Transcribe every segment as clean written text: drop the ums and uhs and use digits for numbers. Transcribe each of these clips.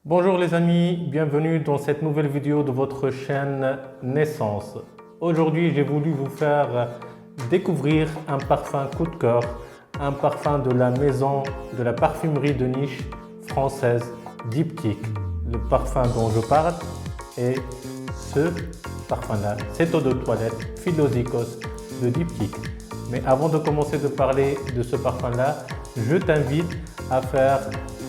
Bonjour les amis, bienvenue dans cette nouvelle vidéo de votre chaîne Naissance. Aujourd'hui, j'ai voulu vous faire découvrir un parfum coup de cœur, un parfum de la maison de la parfumerie de niche française Diptyque. Le parfum dont je parle est ce parfum-là, cette eau de toilette Philosykos de Diptyque. Mais avant de commencer de parler de ce parfum-là, je t'invite à faire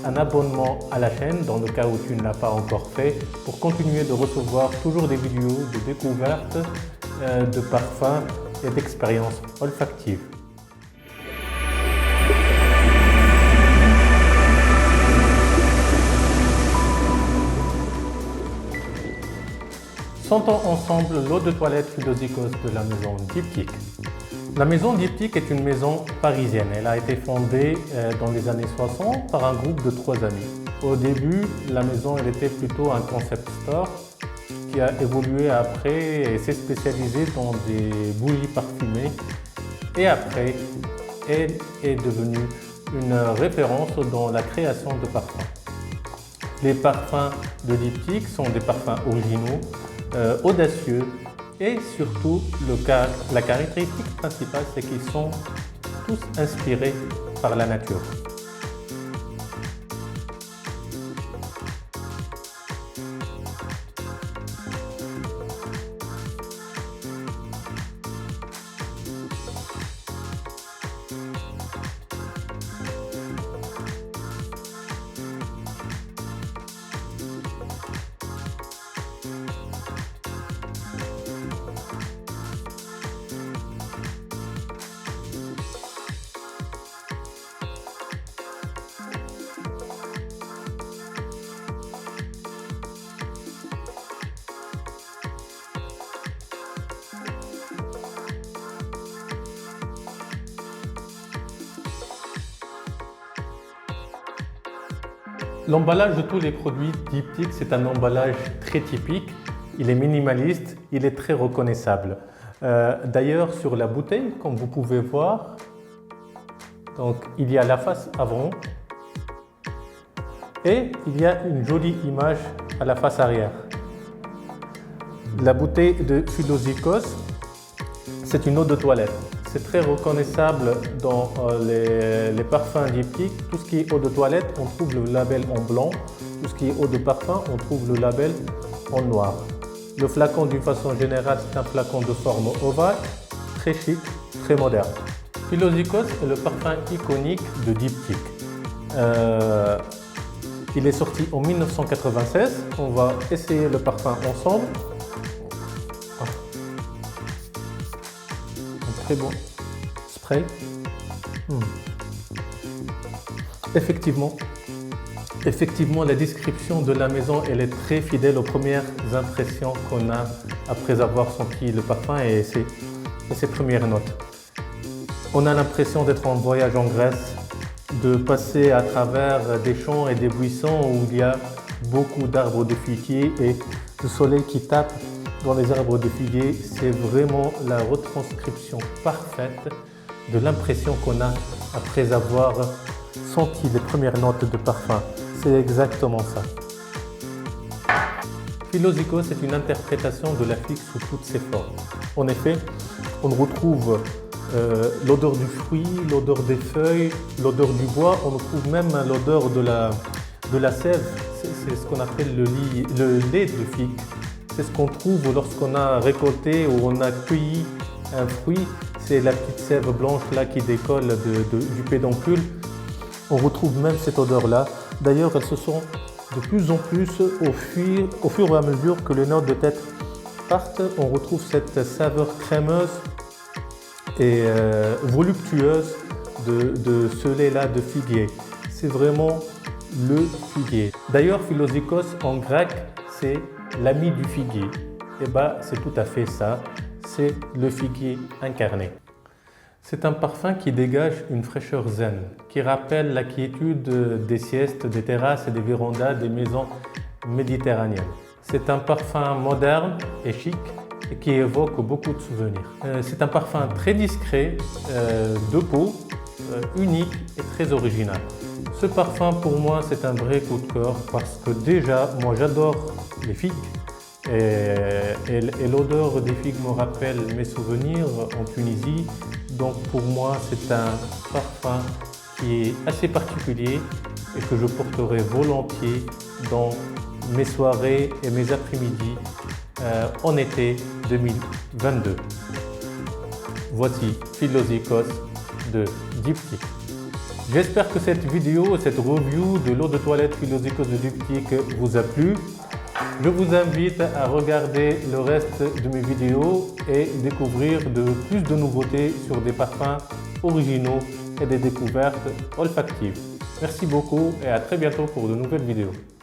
un abonnement à la chaîne dans le cas où tu ne l'as pas encore fait pour continuer de recevoir toujours des vidéos de découverte de parfums et d'expériences olfactives. Sentons ensemble l'eau de toilette Philosykos de la maison Diptyque. La maison Diptyque est une maison parisienne. Elle a été fondée dans les années 60 par un groupe de 3 amis. Au début, la maison elle était plutôt un concept store qui a évolué après et s'est spécialisée dans des bougies parfumées. Et après, elle est devenue une référence dans la création de parfums. Les parfums de Diptyque sont des parfums originaux, audacieux, et surtout, la caractéristique principale, c'est qu'ils sont tous inspirés par la nature. L'emballage de tous les produits Diptyque, c'est un emballage très typique. Il est minimaliste, il est très reconnaissable. D'ailleurs, sur la bouteille, comme vous pouvez voir, donc, il y a la face avant et il y a une jolie image à la face arrière. La bouteille de Philosykos, c'est une eau de toilette. C'est très reconnaissable dans les parfums Diptyque. Tout ce qui est eau de toilette, on trouve le label en blanc. Tout ce qui est eau de parfum, on trouve le label en noir. Le flacon, d'une façon générale, c'est un flacon de forme ovale, très chic, très moderne. Philosykos est le parfum iconique de Diptyque. Il est sorti en 1996. On va essayer le parfum ensemble. Très bon spray. Effectivement, la description de la maison, elle est très fidèle aux premières impressions qu'on a après avoir senti le parfum et ses premières notes. On a l'impression d'être en voyage en Grèce, de passer à travers des champs et des buissons où il y a beaucoup d'arbres de figuier et le soleil qui tape dans les arbres de figuier. C'est vraiment la retranscription parfaite de l'impression qu'on a après avoir senti les premières notes de parfum. C'est exactement ça. Philosykos est une interprétation de la figue sous toutes ses formes. En effet, on retrouve l'odeur du fruit, l'odeur des feuilles, l'odeur du bois. On retrouve même l'odeur de la sève. C'est ce qu'on appelle le lait de figue. C'est ce qu'on trouve lorsqu'on a récolté ou on a cueilli un fruit. C'est la petite sève blanche là qui décolle du pédoncule. On retrouve même cette odeur-là. D'ailleurs, elles se sont de plus en plus, au fur et à mesure que les notes de tête partent, on retrouve cette saveur crémeuse et voluptueuse de ce lait-là de figuier. C'est vraiment le figuier. D'ailleurs, Philosykos en grec, c'est l'ami du figuier. Et bien, c'est tout à fait ça. C'est le figuier incarné. C'est un parfum qui dégage une fraîcheur zen, qui rappelle la quiétude des siestes, des terrasses et des vérandas des maisons méditerranéennes. C'est un parfum moderne et chic et qui évoque beaucoup de souvenirs. C'est un parfum très discret, de peau, unique et très original. Ce parfum pour moi c'est un vrai coup de cœur parce que déjà moi j'adore les figues et l'odeur des figues me rappelle mes souvenirs en Tunisie. Donc pour moi c'est un parfum qui est assez particulier et que je porterai volontiers dans mes soirées et mes après-midi en été 2022. Voici Philosykos de Diptyque. J'espère que cette vidéo, cette review de l'eau de toilette Philosykos de Diptyque vous a plu. Je vous invite à regarder le reste de mes vidéos et découvrir plus de nouveautés sur des parfums originaux et des découvertes olfactives. Merci beaucoup et à très bientôt pour de nouvelles vidéos.